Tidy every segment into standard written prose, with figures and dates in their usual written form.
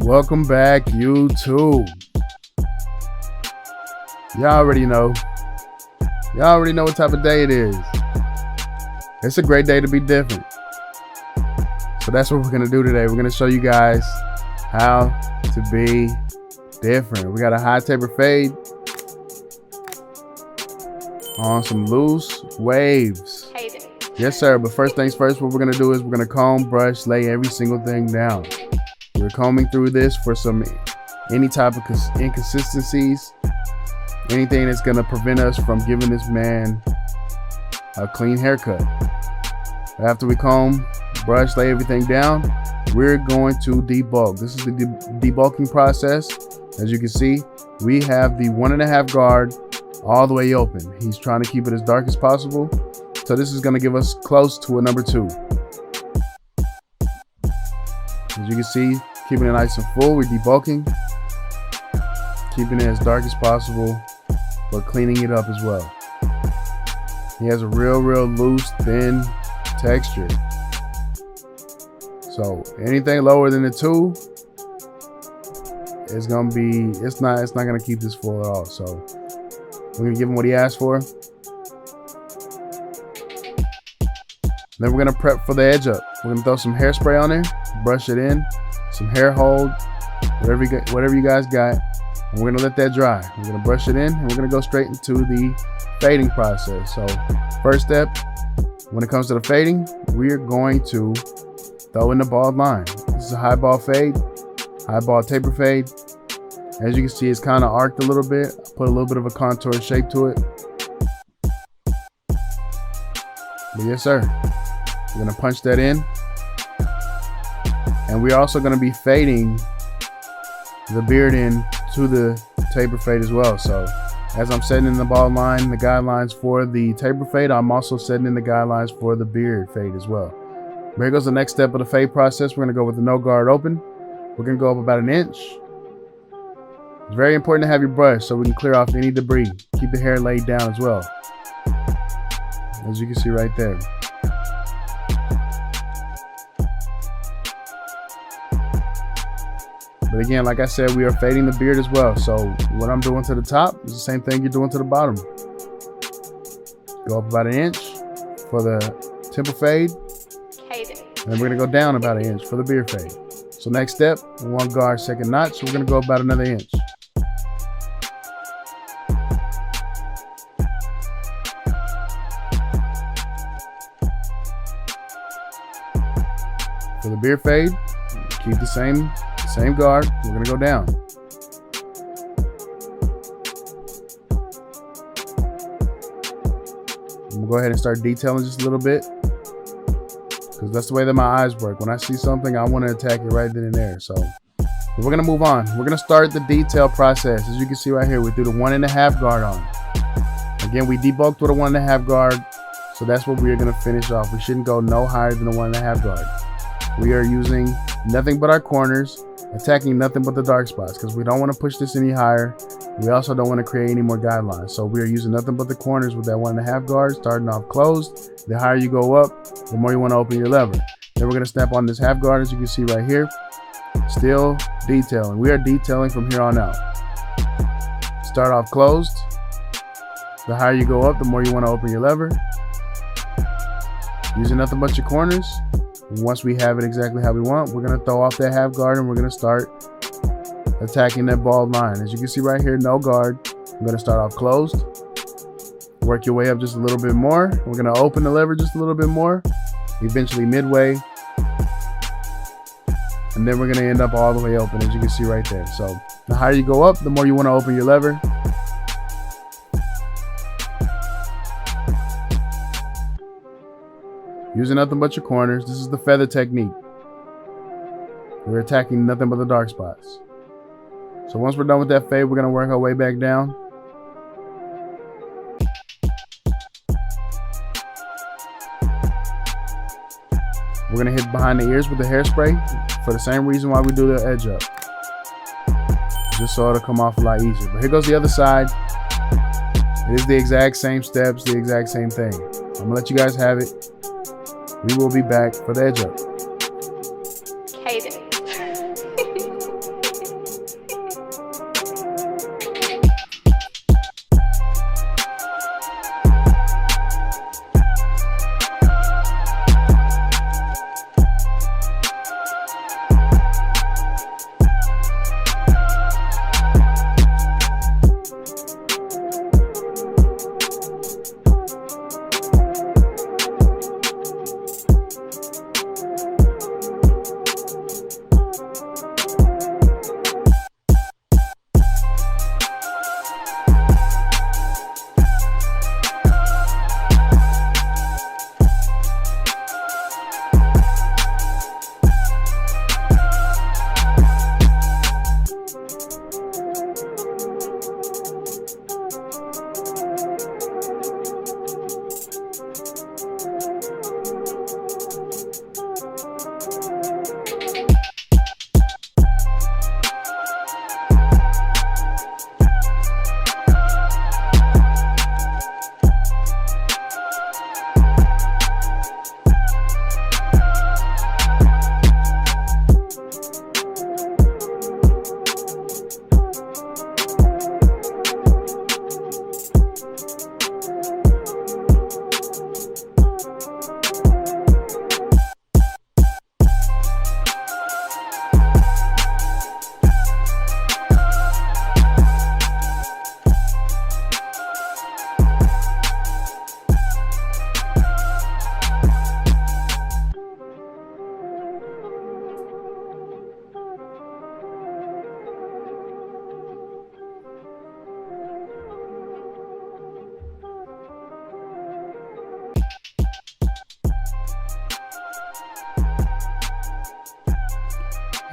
Welcome back, YouTube. Y'all already know what type of day it is. It's a great day to be different. So that's what we're gonna do today. We're gonna show you guys how to be different. We got a high taper fade on some loose waves. Yes, sir. But first things first, what we're gonna do is we're gonna comb, brush, lay every single thing down. We're combing through this for any type of inconsistencies, anything that's gonna prevent us from giving this man a clean haircut. After we comb, brush, lay everything down, we're going to debulk. This is the debulking process. As you can see, we have the 1.5 guard all the way open. He's trying to keep it as dark as possible. So this is gonna give us close to a number 2. As you can see, keeping it nice and full, we're debulking, keeping it as dark as possible, but cleaning it up as well. He has a real loose, thin texture. So anything lower than the 2 is gonna be, it's not gonna keep this full at all. So we're gonna give him what he asked for. Then we're gonna prep for the edge up. We're gonna throw some hairspray on there, brush it in, some hair hold, whatever you guys got, and we're gonna let that dry. We're gonna brush it in, and we're gonna go straight into the fading process. So first step, when it comes to the fading, we're going to throw in the bald line. This is a high ball fade, high ball taper fade. As you can see, it's kind of arced a little bit. I put a little bit of a contour shape to it. But yes, sir. We're gonna punch that in. And we're also gonna be fading the beard in to the taper fade as well. So as I'm setting in the bald line, the guidelines for the taper fade, I'm also setting in the guidelines for the beard fade as well. Here goes the next step of the fade process. We're gonna go with the no guard open. We're gonna go up about 1 inch. It's very important to have your brush so we can clear off any debris. Keep the hair laid down as well. As you can see right there. But again, like I said, we are fading the beard as well. So what I'm doing to the top is the same thing you're doing to the bottom. Go up about 1 inch for the temple fade. And then we're gonna go down about 1 inch for the beard fade. So next step, 1 guard, 2nd notch. So we're gonna go about another inch. For the beard fade, keep the same guard. We're gonna go down. We'll go ahead and start detailing just a little bit, because that's the way that my eyes work. When I see something, I want to attack it right then and there. So we're gonna move on. We're gonna start the detail process. As you can see right here, we threw the 1.5 guard on. Again, we debulked with a 1.5 guard, so that's what we're gonna finish off. We shouldn't go no higher than a 1.5 guard. We are using nothing but our corners, attacking nothing but the dark spots, because we don't want to push this any higher. We also don't want to create any more guidelines. So we are using nothing but the corners with that 1.5 guard, starting off closed. The higher you go up, the more you want to open your lever. Then we're going to snap on this half guard, as you can see right here. Still detailing. We are detailing from here on out. Start off closed. The higher you go up, the more you want to open your lever. Using nothing but your corners. Once we have it exactly how we want, we're going to throw off that half guard and we're going to start attacking that bald line. As you can see right here, no guard. I'm going to start off closed. Work your way up just a little bit more. We're going to open the lever just a little bit more. Eventually midway. And then we're going to end up all the way open, as you can see right there. So the higher you go up, the more you want to open your lever. Using nothing but your corners. This is the feather technique. We're attacking nothing but the dark spots. So once we're done with that fade, we're going to work our way back down. We're going to hit behind the ears with the hairspray for the same reason why we do the edge up. Just so it'll come off a lot easier. But here goes the other side. It is the exact same steps, the exact same thing. I'm going to let you guys have it. we will be back for the edge up. Cadence.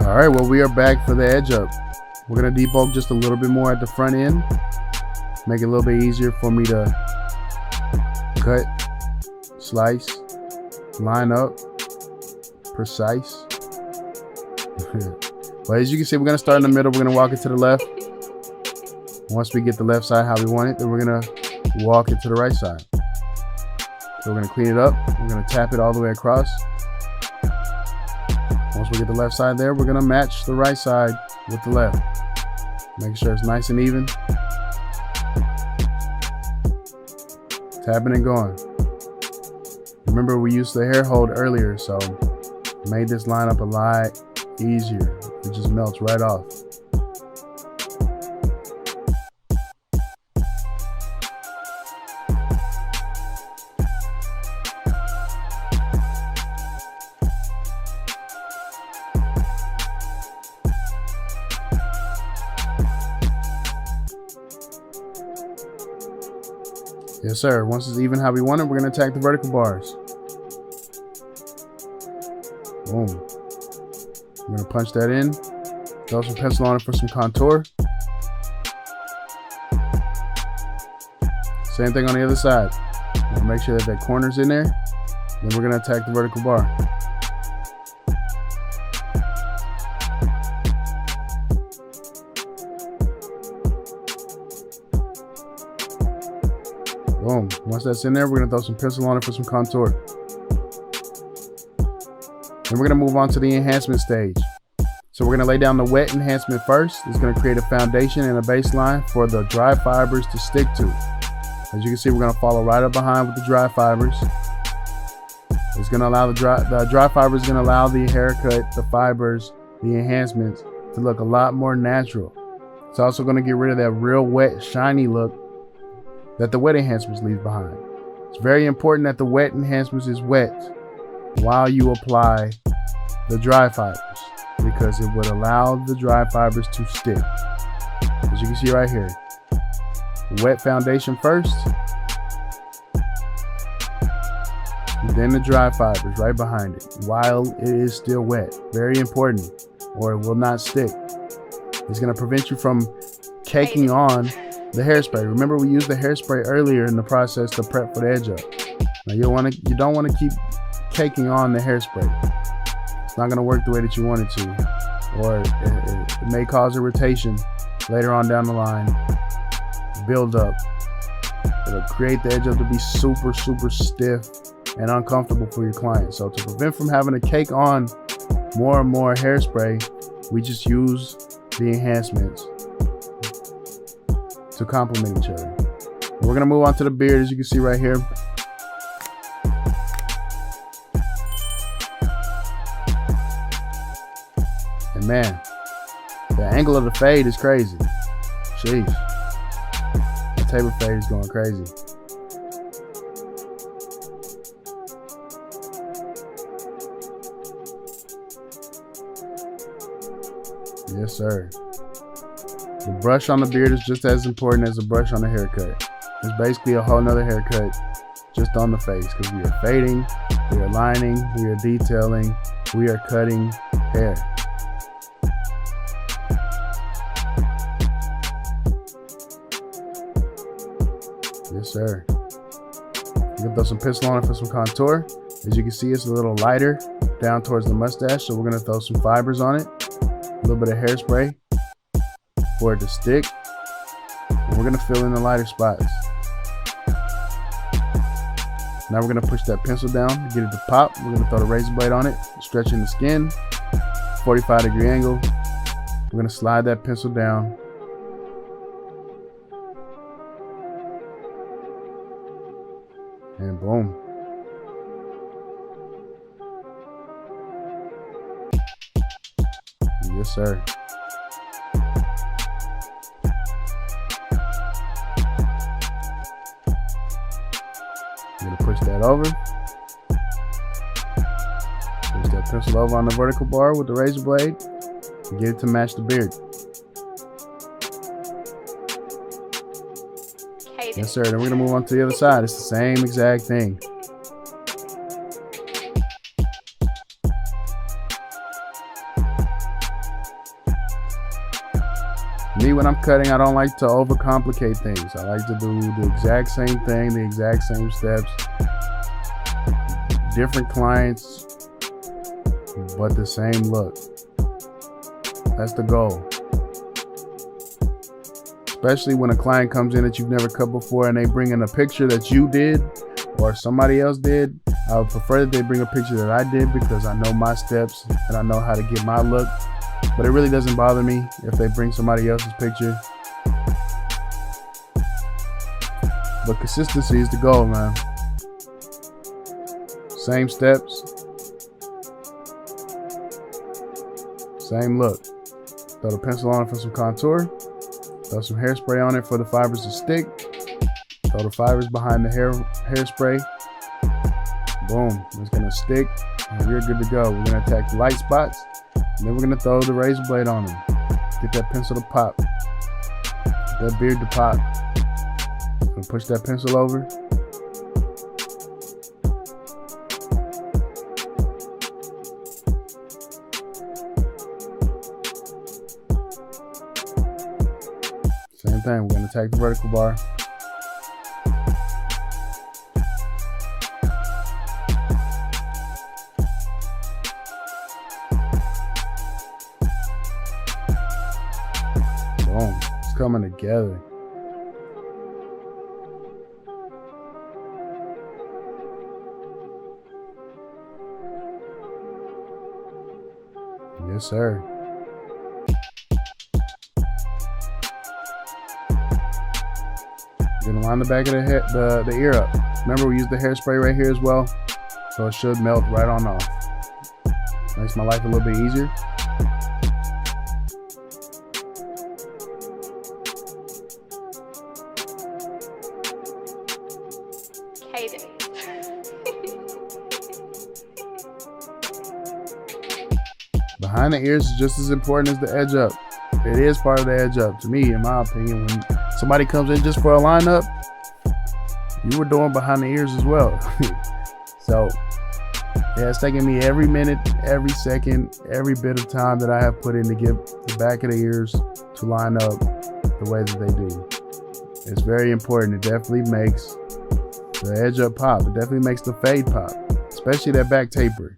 All right, well, we are back for the edge up. We're gonna debulk just a little bit more at the front end, make it a little bit easier for me to cut, slice, line up, precise. But as you can see, we're gonna start in the middle. We're gonna walk it to the left. Once we get the left side how we want it, then we're gonna walk it to the right side. So we're gonna clean it up. We're gonna tap it all the way across. Once we get the left side there, we're gonna match the right side with the left. Make sure it's nice and even. Tapping and going. Remember, we used the hair hold earlier, so made this line up a lot easier. It just melts right off. Yes, sir. Once it's even how we want it, we're going to attack the vertical bars. Boom. We're going to punch that in. Throw some pencil on it for some contour. Same thing on the other side. We'll make sure that that corner's in there. Then we're going to attack the vertical bar. Boom. Once that's in there, we're going to throw some pencil on it for some contour. Then we're going to move on to the enhancement stage. So we're going to lay down the wet enhancement first. It's going to create a foundation and a baseline for the dry fibers to stick to. As you can see, we're going to follow right up behind with the dry fibers. It's going to allow the dry fibers going to allow the haircut, the fibers, the enhancements to look a lot more natural. It's also going to get rid of that real wet, shiny look that the wet enhancements leave behind. It's very important that the wet enhancements is wet while you apply the dry fibers, because it would allow the dry fibers to stick. As you can see right here, wet foundation first, then the dry fibers right behind it while it is still wet. Very important, or it will not stick. It's going to prevent you from caking on the hairspray. Remember, we used the hairspray earlier in the process to prep for the edge up. Now you don't want to keep caking on the hairspray. It's not going to work the way that you want it to, or it may cause irritation later on down the line. Build up. It'll create the edge up to be super, super stiff and uncomfortable for your client. So to prevent from having to cake on more and more hairspray, we just use the enhancements to complement each other. We're gonna move on to the beard, as you can see right here. And man, the angle of the fade is crazy. Sheesh. The taper fade is going crazy. Yes, sir. The brush on the beard is just as important as the brush on the haircut. It's basically a whole nother haircut just on the face, because we are fading, we are lining, we are detailing, we are cutting hair. Yes, sir. You can throw some pencil on it for some contour. As you can see, it's a little lighter down towards the mustache, so we're gonna throw some fibers on it. A little bit of hairspray for it to stick. And we're gonna fill in the lighter spots. Now we're gonna push that pencil down to get it to pop. We're gonna throw the razor blade on it, stretching the skin, 45-degree angle. We're gonna slide that pencil down. And boom. Yes, sir. I'm gonna push that over. Push that pencil over on the vertical bar with the razor blade and get it to match the beard. Yes, sir. Then we're gonna move on to the other side. It's the same exact thing. Me, when I'm cutting, I don't like to overcomplicate things. I like to do the exact same thing, the exact same steps. Different clients, but the same look. That's the goal. Especially when a client comes in that you've never cut before and they bring in a picture that you did or somebody else did. I would prefer that they bring a picture that I did, because I know my steps and I know how to get my look. But it really doesn't bother me if they bring somebody else's picture. But consistency is the goal, man. Same steps, same look. Throw the pencil on it for some contour. Throw some hairspray on it for the fibers to stick. Throw the fibers behind the hairspray. Boom, it's gonna stick and we're good to go. We're gonna attack the light spots, and then we're gonna throw the razor blade on them. Get that pencil to pop. Get that beard to pop. And push that pencil over. Same thing, we're gonna attack the vertical bar. Boom, it's coming together. Yes, sir. You're gonna line the back of the ear up. Remember, we used the hairspray right here as well, so it should melt right on off. Makes my life a little bit easier. Cadence. Behind the ears is just as important as the edge up. It is part of the edge up, to me, in my opinion. When somebody comes in just for a lineup, you were doing behind the ears as well. So yeah, it's taking me every minute, every second, every bit of time that I have put in to get the back of the ears to line up the way that they do. It's very important. It definitely makes the edge up pop. It definitely makes the fade pop, especially that back taper.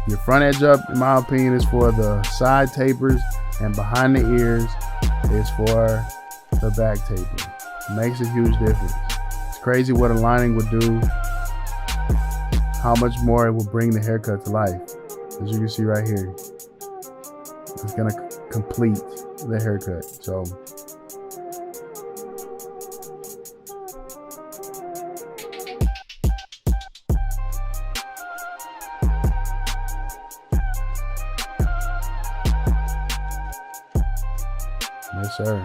Your front edge up, in my opinion, is for the side tapers, and behind the ears is for the back taper. It makes a huge difference. It's crazy what a lining would do how much more it will bring the haircut to life. As you can see right here, it's gonna complete the haircut. So yes, sir.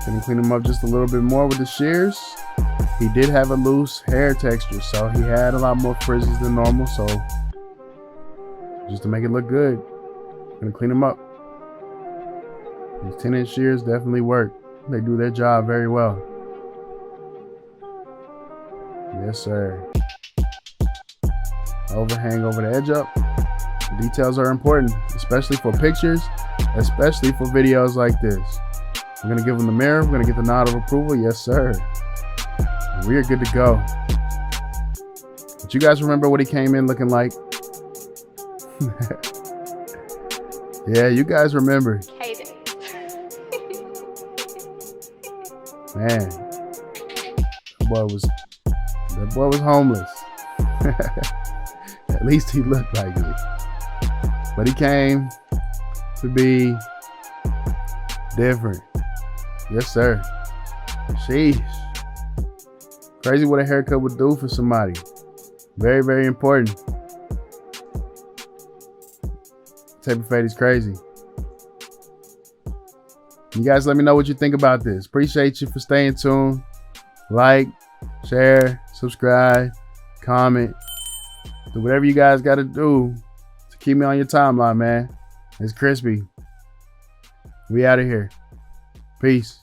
Gonna clean him up just a little bit more with the shears. He did have a loose hair texture, so he had a lot more frizzes than normal. So just to make it look good, gonna clean him up. These 10-inch shears definitely work. They do their job very well. Yes, sir. Overhang over the edge up. The details are important, especially for pictures, especially for videos like this. We're gonna give him the mirror. We're gonna get the nod of approval. Yes, sir. We are good to go. But you guys remember what he came in looking like? Yeah, you guys remember. Cadence. Man, that boy was homeless. At least he looked like it. But he came to be different. Yes, sir. Sheesh. Crazy what a haircut would do for somebody. Very, very important. Taper fade is crazy. You guys let me know what you think about this. Appreciate you for staying tuned. Like, share, subscribe, comment. Do whatever you guys got to do to keep me on your timeline, man. It's Kriispy. We out of here. Peace.